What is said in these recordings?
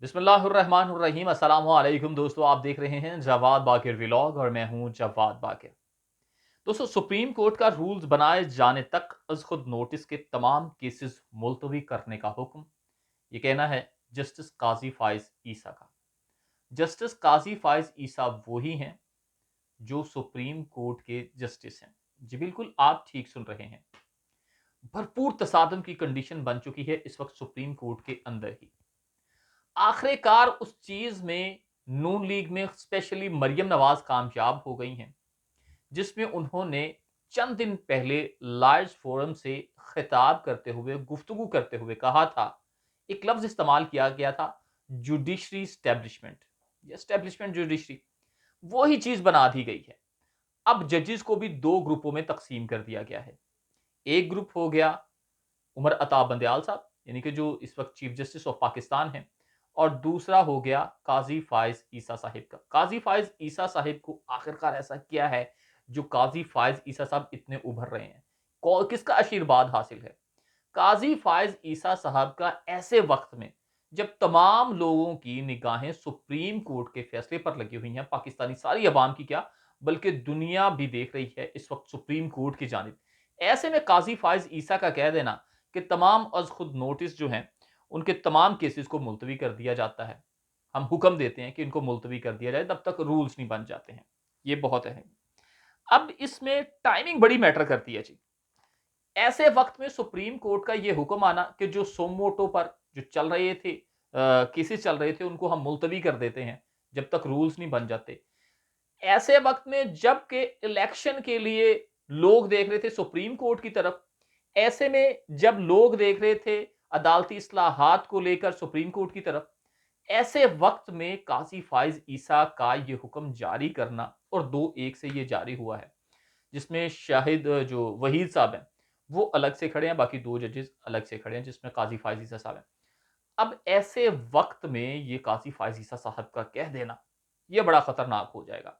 बिस्मिल्लाहिर्रहमानिर्रहीम अस्सलाम वालेकुम दोस्तों, आप देख रहे हैं जवाद बाकिर व्लॉग और मैं हूं जवाद बाकिर। दोस्तों, सुप्रीम कोर्ट का रूल्स बनाए जाने तक अज खुद नोटिस के तमाम केसेस मुलतवी करने का हुक्म। ये कहना है जस्टिस काजी फाइज ईसा का। जस्टिस काजी फाइज ईसा वही हैं जो सुप्रीम कोर्ट के जस्टिस हैं। जी बिल्कुल, आप ठीक सुन रहे हैं। भरपूर तसादम की कंडीशन बन चुकी है इस वक्त सुप्रीम कोर्ट के अंदर ही। आखिरकार उस चीज में नून लीग में स्पेशली मरियम नवाज कामयाब हो गई हैं, जिसमें उन्होंने चंद दिन पहले लार्ज फोरम से खिताब करते हुए गुफ्तगू करते हुए कहा था। एक लफ्ज इस्तेमाल किया गया था, जुडिशरी स्टैब्लिशमेंट। ये स्टैब्लिशमेंट जुडिशरी वही चीज बना दी गई है। अब जजेस को भी दो ग्रुपों में तकसीम कर दिया गया है। एक ग्रुप हो गया उमर अता बंदयाल साहब, यानी कि जो इस वक्त चीफ जस्टिस ऑफ पाकिस्तान हैं, और दूसरा हो गया काजी फाइज ईसा साहिब का। काजी फाइज ईसा साहिब को आखिरकार ऐसा क्या है जो काजी फाइज ईसा साहब इतने उभर रहे हैं? किसका आशीर्वाद हासिल है? काजी फाइज ईसा साहब का ऐसे वक्त में जब तमाम लोगों की निगाहें सुप्रीम कोर्ट के फैसले पर लगी हुई हैं, पाकिस्तानी सारी अवाम की क्या बल्कि दुनिया भी देख रही है इस वक्त सुप्रीम कोर्ट की जानिब। ऐसे में काजी फाइज ईसा का कह देना कि तमाम अज खुद नोटिस जो हैं उनके तमाम केसेस को मुलतवी कर दिया जाता है, हम हुक्म देते हैं कि इनको मुलतवी कर दिया जाए तब तक रूल्स नहीं बन जाते हैं, ये बहुत है। अब इसमें टाइमिंग बड़ी मैटर करती है जी। ऐसे वक्त में सुप्रीम कोर्ट का यह हुक्म आना कि जो सोमोटो पर जो चल रहे थे केसेस चल रहे थे उनको हम मुलतवी कर देते हैं जब तक रूल्स नहीं बन जाते। ऐसे वक्त में जबकि इलेक्शन के लिए लोग देख रहे थे सुप्रीम कोर्ट की तरफ, ऐसे में जब लोग देख रहे थे अदालती इस्लाहात को लेकर सुप्रीम कोर्ट की तरफ, ऐसे वक्त में काजी फाइज ईसा का ये हुक्म जारी करना, और 2-1 से ये जारी हुआ है, जिसमें शाहिद जो वहीद साहब हैं वो अलग से खड़े हैं, बाकी दो जजेस अलग से खड़े हैं, जिसमें काजी फाइज ईसा साहब हैं। अब ऐसे वक्त में ये काजी फाइज ईसा साहब का कह देना ये बड़ा खतरनाक हो जाएगा।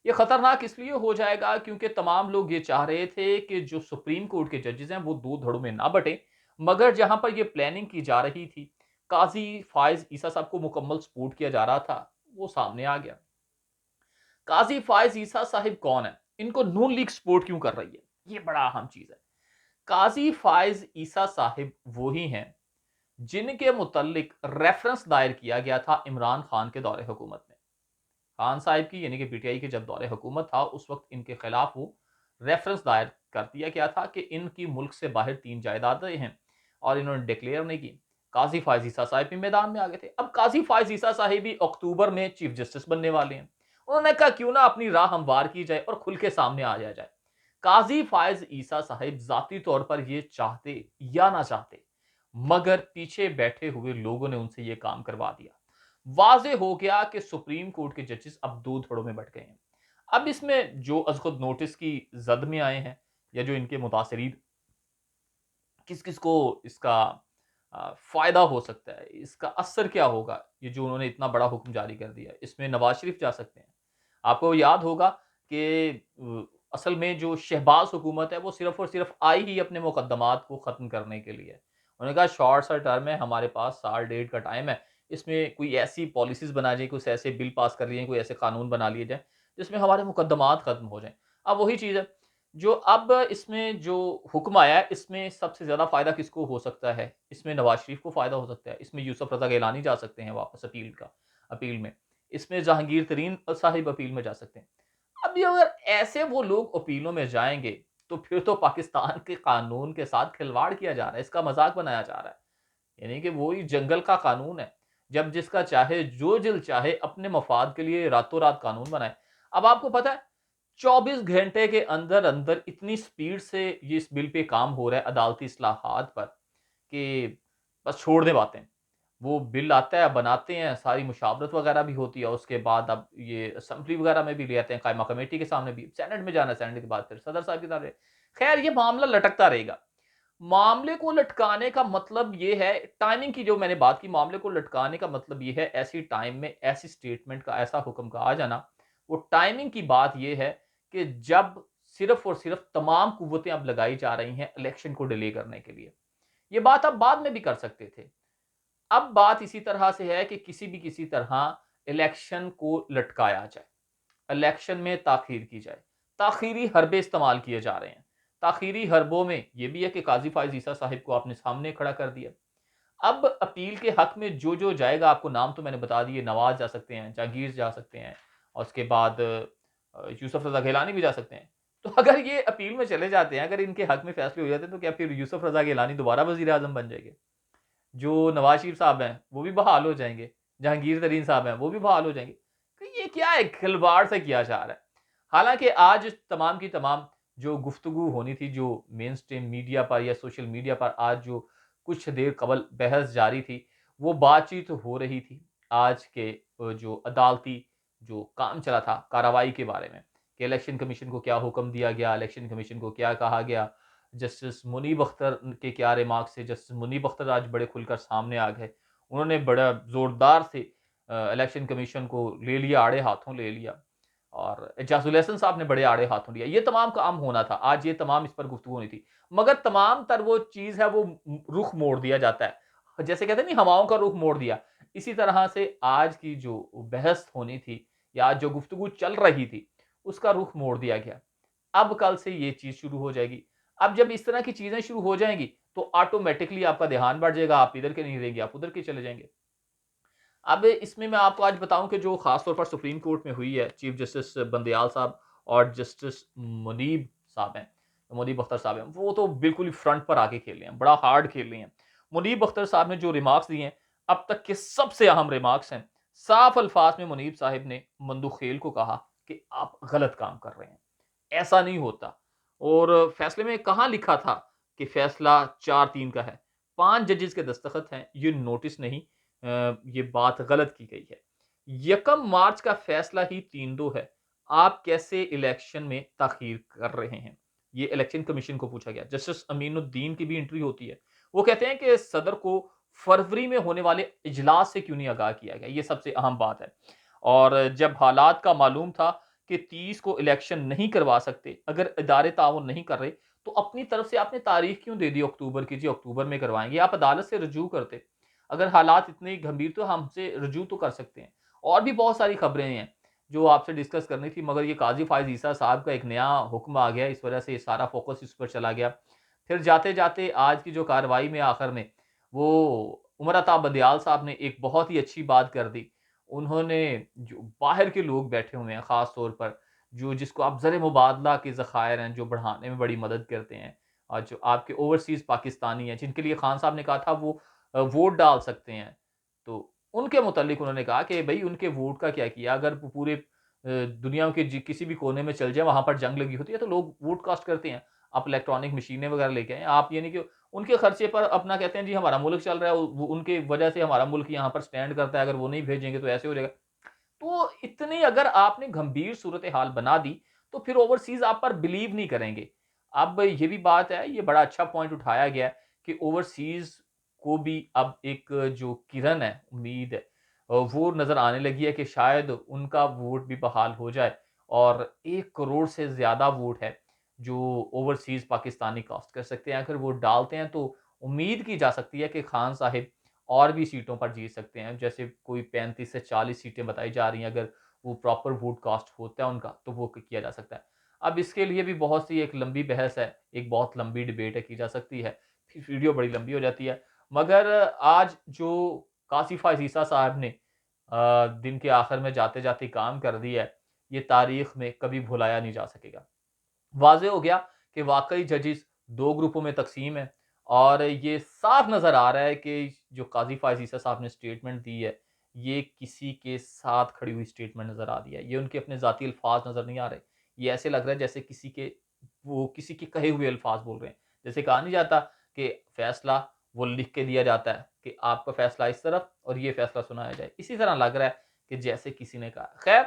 ये खतरनाक इसलिए हो जाएगा क्योंकि तमाम लोग ये चाह रहे थे कि जो सुप्रीम कोर्ट के जजेस हैं वो दो धड़ों में ना बटे, मगर जहां पर ये प्लानिंग की जा रही थी, काजी फाइज ईसा साहब को मुकम्मल सपोर्ट किया जा रहा था, वो सामने आ गया। काजी फाइज ईसा साहिब कौन है? इनको नून लीग सपोर्ट क्यों कर रही है? ये बड़ा अहम चीज है। काजी फाइज ईसा साहिब वही हैं जिनके मुतल्लिक रेफरेंस दायर किया गया था इमरान खान के दौरे हुकूमत में। खान साहिब की यानी कि पीटीआई के जब दौरे हुकूमत था उस वक्त इनके खिलाफ वो रेफरेंस दायर कर दिया गया था कि इनकी मुल्क से बाहर 3 जायदादें हैं और इन्होंने डिक्लेयर नहीं की। काजी फायज ईसा साहिब भी मैदान में आ गए थे। अब काजी फायज ईसा साहिब भी अक्टूबर में चीफ जस्टिस बनने वाले हैं। उन्होंने कहा क्यों ना अपनी राह हमवार की जाए और खुल के सामने आ जाए। काजी फायज ईसा साहिब जाती तौर पर ये चाहते या ना चाहते, मगर पीछे बैठे हुए लोगों ने उनसे ये काम करवा दिया। वाज़ेह हो गया कि सुप्रीम कोर्ट के जजेस अब दो धड़ों में बट गए हैं। अब इसमें जो अज खुद नोटिस की जद में आए हैं या जो इनके मुतासरीन, किस किस को इसका फायदा हो सकता है, इसका असर क्या होगा, ये जो उन्होंने इतना बड़ा हुक्म जारी कर दिया, इसमें नवाज शरीफ जा सकते हैं। आपको याद होगा कि असल में जो शहबाज हुकूमत है वो सिर्फ और सिर्फ आई ही अपने मुकदमात को खत्म करने के लिए। उन्होंने कहा शॉर्ट सा टर्म है, हमारे पास साल डेढ़ का टाइम है, इसमें कोई ऐसी पॉलिसीज बना जाए, कुछ ऐसे बिल पास कर लिए, कोई ऐसे कानून बना लिए जाए जिसमें हमारे मुकदमात खत्म हो जाएं। अब वही चीज़ है जो अब इसमें जो हुक्म आया है, इसमें सबसे ज़्यादा फ़ायदा किसको हो सकता है? इसमें नवाज़ शरीफ को फ़ायदा हो सकता है, इसमें यूसुफ रज़ा गिलानी जा सकते हैं वापस अपील में, इसमें जहांगीर तरीन साहिब अपील में जा सकते हैं। अब ये अगर ऐसे वो लोग अपीलों में जाएँगे, तो फिर तो पाकिस्तान के कानून के साथ खिलवाड़ किया जा रहा है, इसका मज़ाक बनाया जा रहा है। यानी कि वही जंगल का कानून है, जब जिसका चाहे, जो दिल चाहे अपने मफाद के लिए रातों-रात कानून बनाए। अब आपको पता है 24 घंटे के अंदर-अंदर इतनी स्पीड से ये इस बिल पे काम हो रहा है अदालती इस्लाहात पर कि बस छोड़ दें बातें। वो बिल आता है, बनाते हैं, सारी मुशावरत वगैरह भी होती है, उसके बाद अब ये असेंबली वगैरह में भी ले आते हैं, कायमा कमेटी के सामने भी, सेनेट में जाना है, सेनेट के बाद फिर सदर साहब की तरफ। खैर ये मामला लटकता रहेगा। मामले को लटकाने का मतलब ये है, टाइमिंग की जो मैंने बात की, मामले को लटकाने का मतलब ये है ऐसी टाइम में ऐसी स्टेटमेंट का ऐसा हुक्म का आ जाना। वो टाइमिंग की बात ये है कि जब सिर्फ और सिर्फ तमाम कुव्वतें अब लगाई जा रही हैं इलेक्शन को डिले करने के लिए। ये बात आप बाद में भी कर सकते थे। अब बात इसी तरह से है कि किसी तरह इलेक्शन को लटकाया जाए, इलेक्शन में ताख़ीर की जाए। ताख़ीरी हरबे इस्तेमाल किए जा रहे हैं। ताख़ीरी हरबों में ये भी है कि काज़ी फ़ाइज़ ईसा साहिब को आपने सामने खड़ा कर दिया। अब अपील के हक़ में जो जाएगा, आपको नाम तो मैंने बता दिए, नवाज़ जा सकते हैं, जहांगीर जा सकते हैं और उसके बाद यूसुफ रज़ा गिलानी भी जा सकते हैं। तो अगर ये अपील में चले जाते हैं, अगर इनके हक़ में फ़ैसले हो जाते हैं, तो क्या फिर यूसुफ रज़ा गिलानी दोबारा वज़ीर-ए-आज़म बन जाएँगे? जो नवाज़ शरीफ साहब हैं, वो भी बहाल हो जाएँगे। जहांगीर तरीन साहब हैं, वो भी बहाल हो जाएँगे। तो ये क्या है, खिलवाड़ सा किया जा रहा है। हालाँकि आज तमाम की तमाम जो गुफ्तगू होनी थी, जो मेन स्ट्रीम मीडिया पर या सोशल मीडिया पर आज जो कुछ देर कबल बहस जारी थी, वो बातचीत हो रही थी आज के जो अदालती जो काम चला था कार्रवाई के बारे में, कि इलेक्शन कमीशन को क्या हुक्म दिया गया, इलेक्शन कमीशन को क्या कहा गया। जस्टिस मुनीब अख्तर के क्या रिमार्क्स थे, जस्टिस मुनीब अख्तर आज बड़े खुलकर सामने आ गए। उन्होंने बड़ा ज़ोरदार से इलेक्शन कमीशन को ले लिया, आड़े हाथों ले लिया और एजाज़ुल एहसन साहब ने बड़े आड़े हाथों लिया। ये तमाम काम होना था, आज ये तमाम इस पर गुफ्तगू होनी थी। मगर तमाम तर वो चीज़ है, वो रुख मोड़ दिया जाता है। जैसे कहते हैं नहीं, हवाओं का रुख मोड़ दिया। इसी तरह से आज की जो बहस होनी थी या आज जो गुफ्तगू चल रही थी, उसका रुख मोड़ दिया गया। अब कल से ये चीज़ शुरू हो जाएगी। अब जब इस तरह की चीज़ें शुरू हो जाएँगी, तो ऑटोमैटिकली आपका ध्यान बढ़ जाएगा, आप इधर के नहीं रहेंगे, आप उधर के चले जाएँगे। अब इसमें मैं आपको आज बताऊँ कि जो ख़ास तौर पर सुप्रीम कोर्ट में हुई है, चीफ जस्टिस बंदयाल साहब और जस्टिस मुनीब साहब हैं, मुनीब अख्तर साहब हैं, वो तो बिल्कुल ही फ्रंट पर आके खेल रहे हैं, बड़ा हार्ड खेल रहे हैं। मुनीब अख्तर साहब ने जो रिमार्क्स दिए हैं, अब तक के सबसे अहम रिमार्क्स हैं। साफ अल्फाज में मुनीब साहिब ने मंदुखेल को कहा कि आप गलत काम कर रहे हैं, ऐसा नहीं होता। और फैसले में कहाँ लिखा था कि फैसला 4-3 का है? 5 जजेस के दस्तखत हैं, ये नोटिस नहीं। ये बात गलत की गई है। यकम मार्च का फैसला ही 3-2 है। आप कैसे इलेक्शन में ताख़ीर कर रहे हैं? ये इलेक्शन कमीशन को पूछा गया। जस्टिस अमीनुद्दीन की भी एंट्री होती है। वो कहते हैं कि सदर को फरवरी में होने वाले इजलास से क्यों नहीं आगाह किया गया? ये सबसे अहम बात है। और जब हालात का मालूम था कि 30 को इलेक्शन नहीं करवा सकते, अगर इदारे ताउन नहीं कर रहे, तो अपनी तरफ से आपने तारीख क्यों दे दी अक्टूबर की? जी, अक्टूबर में करवाएँगे। आप अदालत से रुजू करते। अगर हालात इतने गंभीर, तो हमसे रुजू तो कर सकते हैं। और भी बहुत सारी खबरें हैं जो आपसे डिस्कस करनी थी, मगर ये काज़ी फ़ाइज़ ईसा साहब का एक नया हुक्म आ गया, इस वजह से ये सारा फ़ोकस इस पर चला गया। फिर जाते-जाते आज की जो कार्रवाई में आखिर में वो उमर अता बंदयाल साहब ने एक बहुत ही अच्छी बात कर दी। उन्होंने जो बाहर के लोग बैठे हुए हैं, ख़ास तौर पर जो जिसको आप ज़र मुबादला के ज़खायर हैं, जो बढ़ाने में बड़ी मदद करते हैं और जो आपके ओवरसीज़ पाकिस्तानी हैं, जिनके लिए खान साहब ने कहा था वो वोट डाल सकते हैं। तो उनके मुतालिक उन्होंने कहा कि भई उनके वोट का क्या किया? अगर पूरे दुनिया के किसी भी कोने में चल जाएँ, वहाँ पर जंग लगी होती है, तो लोग वोट कास्ट करते हैं। आप इलेक्ट्रॉनिक मशीनें वगैरह लेके आएँ। आप ये नहीं कि उनके खर्चे पर अपना कहते हैं जी हमारा मुल्क चल रहा है, वो उनके वजह से हमारा मुल्क यहाँ पर स्टैंड करता है, अगर वो नहीं भेजेंगे तो ऐसे हो जाएगा। तो इतनी अगर आपने गंभीर सूरत-ए-हाल बना दी, तो फिर ओवरसीज़ आप पर बिलीव नहीं करेंगे। अब ये भी बात है, ये बड़ा अच्छा पॉइंट उठाया गया है कि ओवरसीज़ को भी अब एक जो किरण है, उम्मीद है वो नज़र आने लगी है कि शायद उनका वोट भी बहाल हो जाए और 1 करोड़ से ज़्यादा वोट है, जो ओवरसीज़ पाकिस्तानी कास्ट कर सकते हैं। अगर वो डालते हैं, तो उम्मीद की जा सकती है कि खान साहिब और भी सीटों पर जीत सकते हैं। जैसे कोई 35 से 40 सीटें बताई जा रही हैं, अगर वो प्रॉपर वोट कास्ट होता है उनका, तो वो किया जा सकता है। अब इसके लिए भी बहुत सी एक लंबी बहस है, एक बहुत लंबी डिबेट है, की जा सकती है। फिर वीडियो बड़ी लंबी हो जाती है। मगर आज जो काशिफ़ अज़ीज़ा साहब ने दिन के आखिर में जाते-जाते काम कर दिया है, ये तारीख़ में कभी भुलाया नहीं जा सकेगा। वाज़ेह हो गया कि वाक़ई जजेस 2 ग्रुपों में तक़सीम है और ये साफ़ नज़र आ रहा है कि जो काज़ी फ़ाइज़ ईसा साहब ने स्टेटमेंट दी है, ये किसी के साथ खड़ी हुई स्टेटमेंट नज़र आ रही है। ये उनके अपने ज़ाती अल्फ़ाज़ नज़र नहीं आ रहे। ये ऐसे लग रहा है जैसे किसी के कहे हुए अल्फ़ाज़ बोल रहे हैं। जैसे कहा नहीं जाता कि फ़ैसला वो लिख के दिया जाता है कि आपका फ़ैसला इस तरफ और ये फ़ैसला सुनाया जाए। इसी तरह लग रहा है कि जैसे किसी ने कहा। ख़ैर,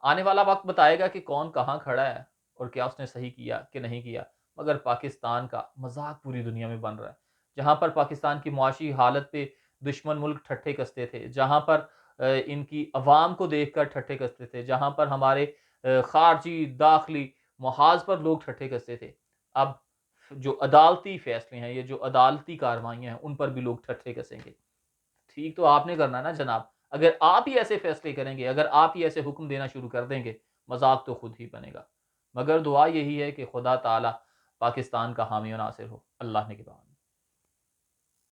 आने वाला वक़्त बताएगा कि कौन कहाँ खड़ा है और क्या उसने सही किया कि नहीं किया। मगर पाकिस्तान का मज़ाक पूरी दुनिया में बन रहा है। जहाँ पर पाकिस्तान की मुआशी हालत पे दुश्मन मुल्क ठट्ठे कसते थे, जहाँ पर इनकी अवाम को देखकर ठट्ठे कसते थे, जहाँ पर हमारे ख़ारजी, दाख़िली मुहाज़ पर लोग ठट्ठे कसते थे। अब जो अदालती फ़ैसले हैं, ये जो अदालती कार्रवाइयाँ हैं, उन पर भी लोग ठट्ठे कसेंगे। ठीक तो आपने करना है ना जनाब। अगर आप ही ऐसे फैसले करेंगे, अगर आप ही ऐसे हुक्म देना शुरू कर देंगे, मज़ाक तो खुद ही बनेगा। मगर दुआ यही है कि खुदा ताला पाकिस्तान का हामी और नासिर हो। अल्लाह ने के बाद।